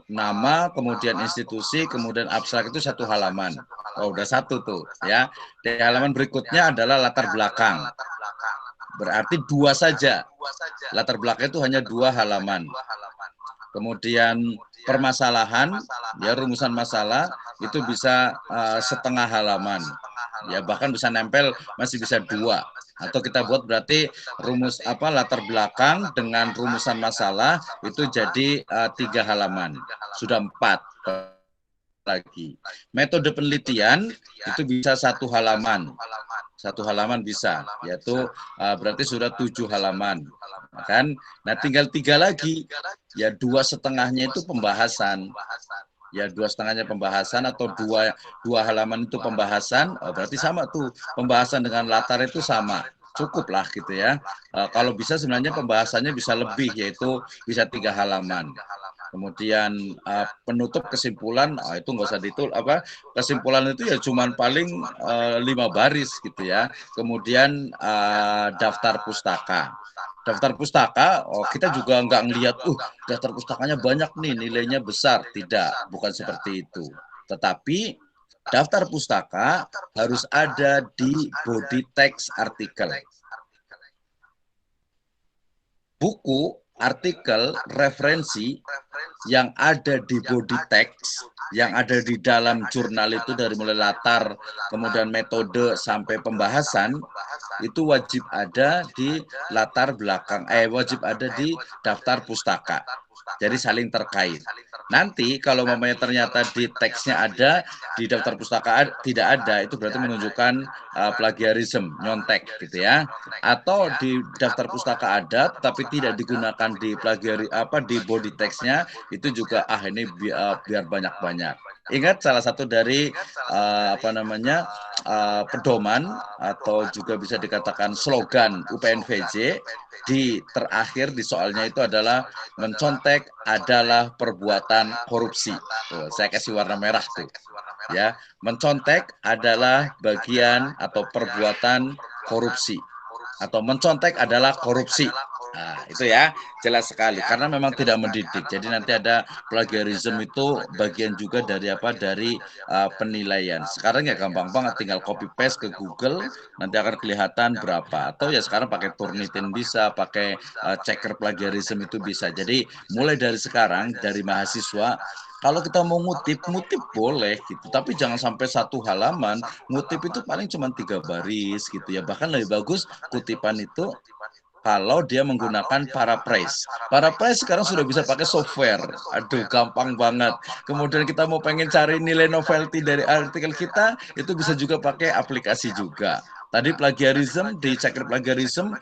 nama, kemudian institusi, kemudian abstrak itu 1 halaman. Oh, udah 1 tuh, ya. Di halaman berikutnya adalah latar belakang. Berarti 2 saja. Latar belakang itu hanya 2 halaman. Kemudian permasalahan, ya rumusan masalah itu bisa setengah halaman, ya bahkan bisa nempel masih bisa 2. Atau kita buat berarti rumus latar belakang dengan rumusan masalah itu jadi 3 halaman, sudah 4 lagi. Metode penelitian itu bisa 1 halaman. 1 halaman bisa, yaitu berarti sudah 7 halaman. Kan? Nah, tinggal 3 lagi, ya 2,5-nya itu pembahasan. Ya 2,5-nya pembahasan atau 2 halaman itu pembahasan, berarti sama tuh. Pembahasan dengan latar itu sama. Cukup lah gitu ya. Kalau bisa sebenarnya pembahasannya bisa lebih, yaitu bisa 3 halaman. Kemudian penutup kesimpulan itu nggak usah ditulis kesimpulan itu ya cuman paling 5 baris gitu ya. Kemudian daftar pustaka. Daftar pustaka kita juga nggak ngelihat daftar pustakanya banyak nih, nilainya besar. Tidak, bukan seperti itu. Tetapi daftar pustaka harus ada di body text artikel. Buku, artikel, referensi yang ada di body text, yang ada di dalam jurnal itu dari mulai latar, kemudian metode sampai pembahasan, itu wajib ada di latar belakang, wajib ada di daftar pustaka. Jadi saling terkait. Nanti kalau mamanya ternyata di teksnya ada, di daftar pustaka tidak ada, itu berarti menunjukkan plagiarisme, nyontek gitu ya. Atau di daftar pustaka ada, tapi tidak digunakan di di body teksnya, itu juga ini biar banyak-banyak. Ingat salah satu dari pedoman atau juga bisa dikatakan slogan UPNVJ di terakhir di soalnya itu adalah mencontek adalah perbuatan korupsi. Saya kasih warna merah tuh. Ya, mencontek adalah bagian atau perbuatan korupsi. Atau mencontek adalah korupsi. Nah, itu ya, jelas sekali. Karena memang tidak mendidik. Jadi nanti ada plagiarisme itu bagian juga dari penilaian. Sekarang ya gampang banget, tinggal copy paste ke Google, nanti akan kelihatan berapa. Atau ya sekarang pakai Turnitin bisa, pakai checker plagiarisme itu bisa. Jadi mulai dari sekarang, dari mahasiswa, kalau kita mau ngutip boleh gitu, tapi jangan sampai satu halaman. Ngutip itu paling cuma 3 baris gitu ya. Bahkan lebih bagus kutipan itu kalau dia menggunakan paraphrase. Paraphrase sekarang sudah bisa pakai software. Aduh, gampang banget. Kemudian kita mau pengen cari nilai novelty dari artikel kita, itu bisa juga pakai aplikasi juga. Tadi plagiarism, di checker plagiarism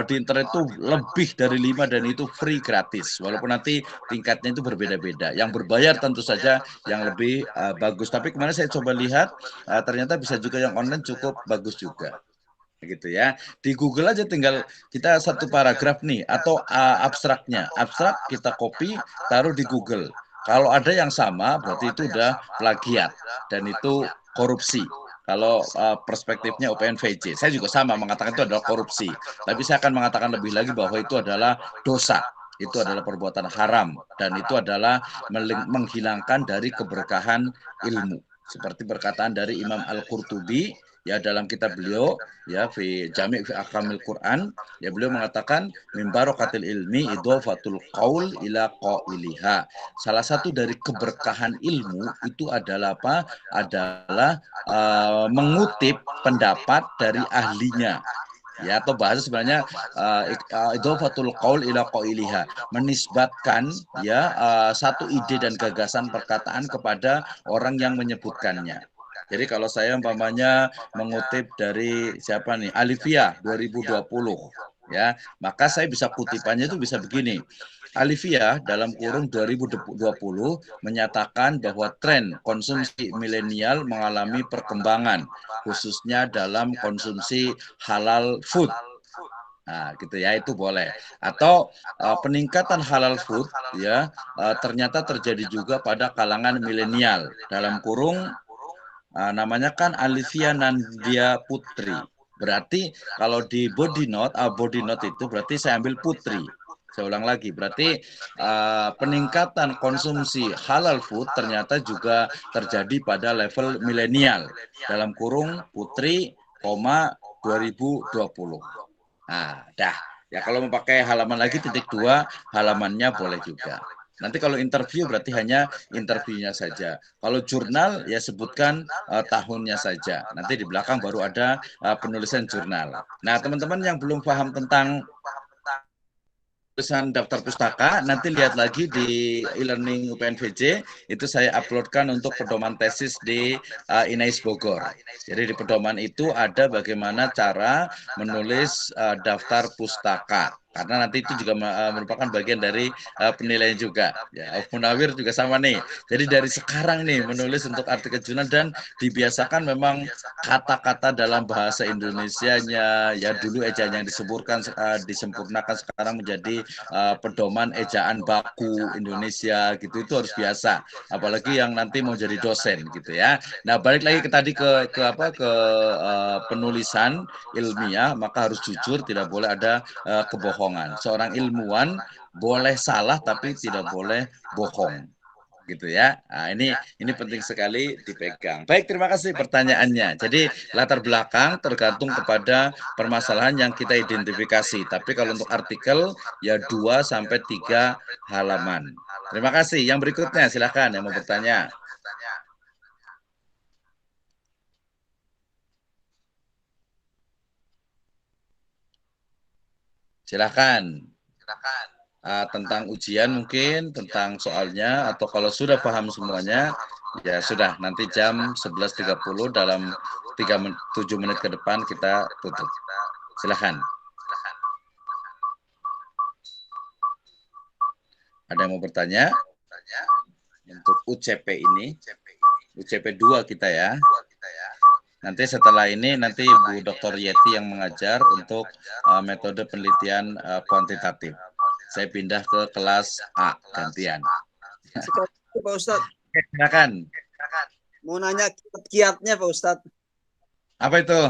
di internet itu lebih dari 5 dan itu free gratis. Walaupun nanti tingkatnya itu berbeda-beda. Yang berbayar tentu saja yang lebih bagus. Tapi kemarin saya coba lihat, ternyata bisa juga yang online cukup bagus juga. Gitu ya. Di Google aja tinggal kita satu paragraf nih atau abstraknya. Abstrak kita copy, taruh di Google. Kalau ada yang sama berarti itu udah plagiat dan itu korupsi. Kalau perspektifnya UPNVJ, saya juga sama mengatakan itu adalah korupsi. Tapi saya akan mengatakan lebih lagi bahwa itu adalah dosa. Itu adalah perbuatan haram dan itu adalah menghilangkan dari keberkahan ilmu. Seperti perkataan dari Imam Al-Qurtubi ya dalam kitab beliau ya fi Jami' fi Ahkamil Quran ya beliau mengatakan min barakatil ilmi idhafatul qaul ila qailiha. Salah satu dari keberkahan ilmu itu adalah apa? Adalah mengutip pendapat dari ahlinya. Ya, atau bahasa sebenarnya idhafatul qaul ila qailiha, menisbatkan ya satu ide dan gagasan perkataan kepada orang yang menyebutkannya. Jadi kalau saya umpamanya mengutip dari siapa nih? Alifia 2020 ya, maka saya bisa kutipannya itu bisa begini. Alifia dalam kurung 2020 menyatakan bahwa tren konsumsi milenial mengalami perkembangan khususnya dalam konsumsi halal food. Nah, gitu ya, itu boleh. Atau peningkatan halal food ya ternyata terjadi juga pada kalangan milenial. Dalam kurung namanya kan Alivia Nandia Putri. Berarti kalau di body note itu berarti saya ambil Putri. Saya ulang lagi, berarti peningkatan konsumsi halal food ternyata juga terjadi pada level milenial. Dalam kurung Putri, 2020. Nah, dah. Ya kalau mau pakai halaman lagi ×2, halamannya boleh juga. Nanti kalau interview berarti hanya interviewnya saja. Kalau jurnal ya sebutkan tahunnya saja. Nanti di belakang baru ada penulisan jurnal. Nah, teman-teman yang belum paham tentang tulisan daftar pustaka, nanti lihat lagi di e-learning UPNVJ, itu saya uploadkan untuk pedoman tesis di INAIS Bogor. Jadi di pedoman itu ada bagaimana cara menulis daftar pustaka. Karena nanti itu juga merupakan bagian dari penilaian juga. Ya, Munawir juga sama nih. Jadi dari sekarang nih menulis untuk artikel jurnal dan dibiasakan memang kata-kata dalam bahasa Indonesianya ya dulu ejaan yang disempurnakan sekarang menjadi pedoman ejaan baku Indonesia gitu, itu harus biasa. Apalagi yang nanti mau jadi dosen gitu ya. Nah, balik lagi ke tadi ke penulisan ilmiah, maka harus jujur, tidak boleh ada kebohongan. Seorang ilmuwan boleh salah tapi tidak boleh bohong. Gitu ya. Nah, ini penting sekali dipegang. Baik, terima kasih pertanyaannya. Jadi latar belakang tergantung kepada permasalahan yang kita identifikasi. Tapi kalau untuk artikel ya 2 sampai 3 halaman. Terima kasih. Yang berikutnya silakan yang mau bertanya. Silakan. Tentang ujian mungkin, tentang soalnya, atau kalau sudah paham semuanya, ya sudah, nanti jam 11.30 dalam 7 menit ke depan kita tutup. Silakan. Ada yang mau bertanya? Untuk UCP ini? UCP 2 kita ya. Nanti setelah ini nanti Bu Dr. Yeti yang mengajar untuk metode penelitian kuantitatif. Saya pindah ke kelas A gantian. Sekarang Pak Ustadz, Silakan. mau nanya kiat-kiatnya Pak Ustadz. Apa itu?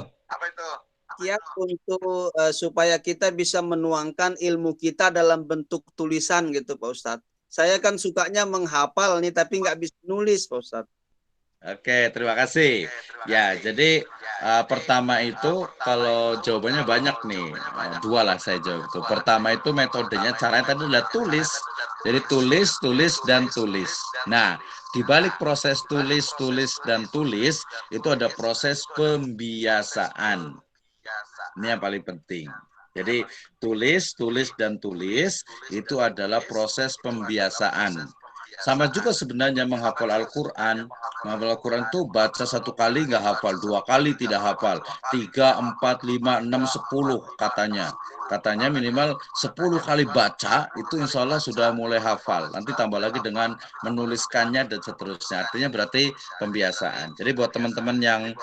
Kiat untuk supaya kita bisa menuangkan ilmu kita dalam bentuk tulisan gitu Pak Ustadz. Saya kan sukanya menghafal nih tapi nggak bisa nulis Pak Ustadz. Oke, terima kasih. Ya, jadi pertama itu kalau jawabannya banyak nih, dua lah saya jawab itu. Pertama itu metodenya, caranya tadi adalah tulis. Jadi tulis, dan tulis. Nah, di balik proses tulis, dan tulis itu ada proses pembiasaan. Ini yang paling penting. Jadi tulis, dan tulis itu adalah proses pembiasaan. Sama juga sebenarnya menghafal Al-Quran. Menghafal Al-Quran itu baca 1 kali nggak hafal, 2 kali tidak hafal, 3, 4, 5, 6, 10 katanya. Katanya minimal 10 kali baca, itu insya Allah sudah mulai hafal. Nanti tambah lagi dengan menuliskannya dan seterusnya. Artinya berarti pembiasaan. Jadi buat teman-teman yang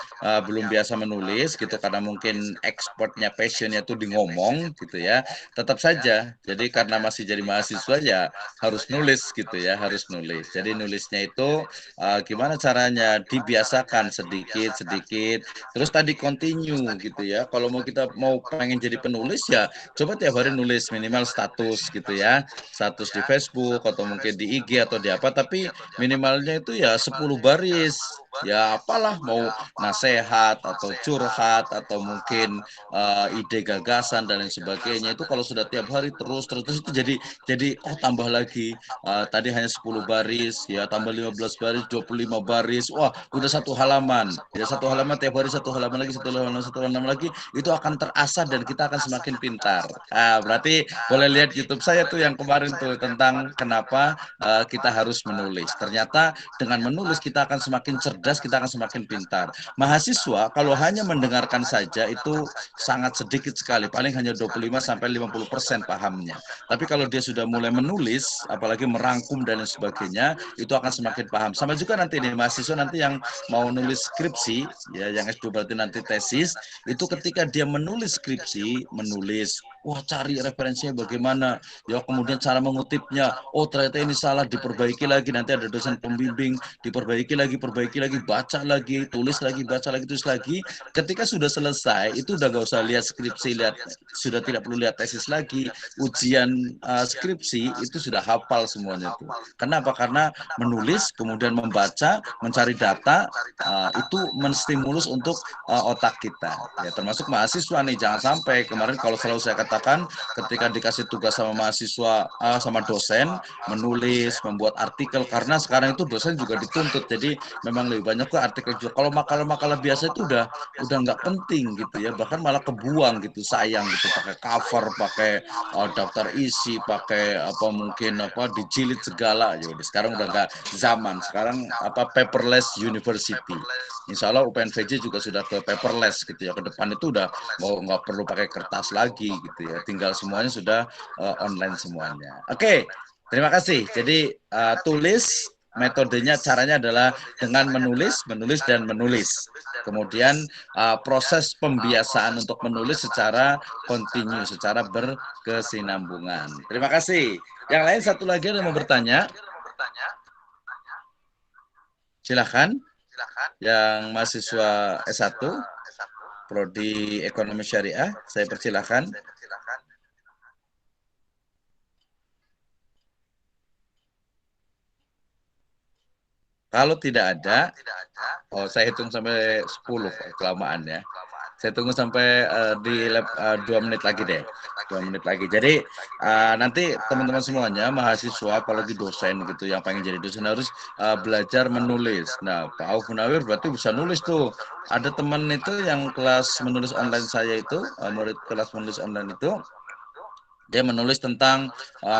belum biasa menulis gitu, karena mungkin expertnya, passionnya itu di ngomong gitu ya, tetap saja. Jadi karena masih jadi mahasiswa ya harus nulis gitu ya, harus nulis. Jadi nulisnya itu gimana caranya, dibiasakan sedikit-sedikit. Terus tadi continue gitu ya. Kalau kita mau pengen jadi penulis ya coba tiap hari nulis minimal status gitu ya. Status di Facebook atau mungkin di IG atau di apa, tapi minimalnya itu ya 10 baris. Ya apalah, mau nasihat atau curhat atau mungkin ide gagasan dan lain sebagainya, itu kalau sudah tiap hari terus itu jadi tambah lagi. Tadi hanya 10 baris, ya tambah 15 baris, 25 baris, wah udah 1 halaman. Ya 1 halaman, tiap hari 1 halaman lagi, 1 halaman lagi, itu akan terasah dan kita akan semakin pintar. Berarti boleh lihat YouTube saya tuh yang kemarin tuh tentang kenapa kita harus menulis. Ternyata dengan menulis kita akan semakin cerdas, kita akan semakin pintar. Mahasiswa kalau hanya mendengarkan saja itu sangat sedikit sekali, paling hanya 25-50% pahamnya. Tapi kalau dia sudah mulai menulis, apalagi merangkum dan lain sebagainya, itu akan semakin paham. Sama juga nanti nih mahasiswa nanti yang mau nulis skripsi, ya yang S2 berarti nanti tesis, itu ketika dia menulis skripsi, wah cari referensinya bagaimana, ya kemudian cara mengutipnya, oh ternyata ini salah, diperbaiki lagi, nanti ada dosen pembimbing, diperbaiki lagi, baca lagi, tulis lagi, baca lagi, tulis lagi. Ketika sudah selesai, itu udah gak usah lihat skripsi, sudah tidak perlu lihat tesis lagi, ujian skripsi itu sudah hafal semuanya itu. Kenapa? Karena menulis, kemudian membaca, mencari data, itu menstimulus untuk otak kita. Ya termasuk mahasiswa nih, jangan sampai kemarin kalau selalu saya katakan ketika dikasih tugas sama mahasiswa, sama dosen, menulis, membuat artikel, karena sekarang itu dosen juga dituntut, jadi memang lebih banyak ke artikel juga. Kalau makalah-makalah biasa itu udah nggak penting gitu ya, bahkan malah kebuang gitu, sayang gitu, pakai cover, pakai daftar isi, pakai mungkin dijilid segala. Ya sekarang udah nggak zaman, sekarang paperless university. Insya Allah UPNVJ juga sudah ke paperless gitu ya, ke depan itu udah nggak perlu pakai kertas lagi gitu ya, tinggal semuanya sudah online semuanya. Oke, terima kasih. Jadi tulis, metodenya, caranya adalah dengan menulis, dan menulis. Kemudian proses pembiasaan untuk menulis secara kontinu, secara berkesinambungan. Terima kasih. Yang lain satu lagi yang mau bertanya? Silakan. Yang mahasiswa S1, Prodi Ekonomi Syariah, saya persilahkan. Kalau tidak ada, saya hitung sampai 10, kelamaan ya. Saya tunggu sampai di lab 2 menit lagi deh. 2 menit lagi. Jadi nanti teman-teman semuanya, mahasiswa, apalagi dosen gitu, yang pengen jadi dosen harus belajar menulis. Nah, Pak Auf Munawir berarti bisa nulis tuh. Ada teman itu yang kelas menulis online saya itu, murid kelas menulis online itu, dia menulis tentang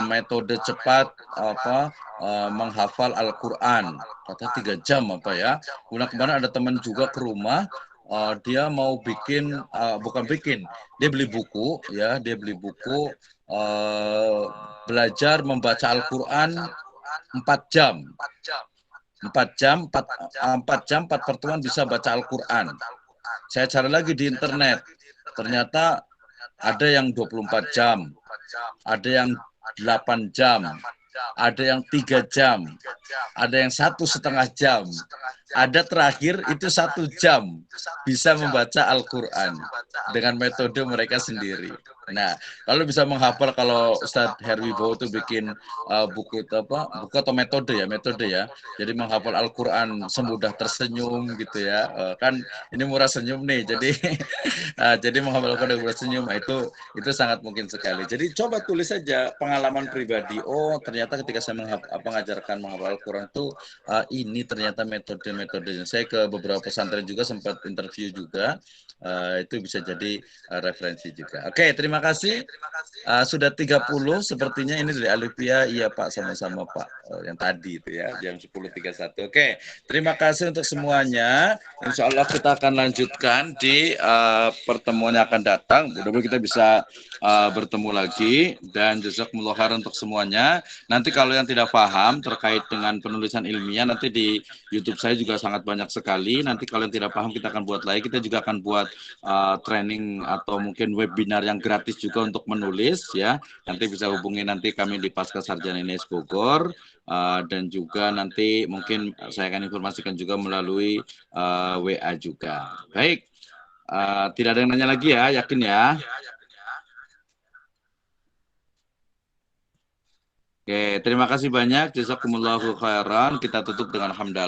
metode cepat menghafal Al-Quran. Katanya 3 jam ya. Kemudian kemarin ada teman juga ke rumah, dia mau bikin, dia beli buku ya, belajar membaca Al-Quran 4 jam. 4 jam, 4 pertemuan bisa baca Al-Quran. Saya cari lagi di internet, ternyata ada yang 24 jam, ada yang 8 jam, ada yang 3 jam, ada yang 1,5 jam, ada terakhir itu 1 jam bisa membaca Al-Quran dengan metode mereka sendiri. Nah, kalau bisa menghafal, kalau Ustadz Herwibowo itu bikin buku atau metode ya. Jadi menghafal Al-Quran semudah tersenyum gitu ya. Kan ini murah senyum nih, jadi jadi menghafal Al-Quran murah senyum itu sangat mungkin sekali. Jadi coba tulis saja pengalaman pribadi. Oh, ternyata ketika saya mengajarkan menghafal Al-Quran itu ini ternyata metodenya. Saya ke beberapa pesantren juga sempat interview juga. Itu bisa jadi referensi juga. Oke, terima kasih. Sudah 30 sepertinya ini dari Alivia. Iya Pak, sama-sama Pak. Yang tadi itu ya, jam 10.31. Oke, terima kasih untuk semuanya. Insya Allah kita akan lanjutkan di pertemuan yang akan datang. Mudah-mudahan kita bisa bertemu lagi. Dan jazakumullah khairan untuk semuanya. Nanti kalau yang tidak paham terkait dengan penulisan ilmiah, nanti di YouTube saya juga sangat banyak sekali. Nanti kalau yang tidak paham kita akan buat lagi. Kita juga akan buat training atau mungkin webinar yang gratis juga untuk menulis ya. Nanti bisa hubungi nanti kami di Pasca Sarjana INES Bogor, dan juga nanti mungkin saya akan informasikan juga melalui WA juga. Baik, tidak ada yang nanya lagi ya, yakin ya? Oke, terima kasih banyak. Jazakumullahu khairan. Kita tutup dengan hamdalah.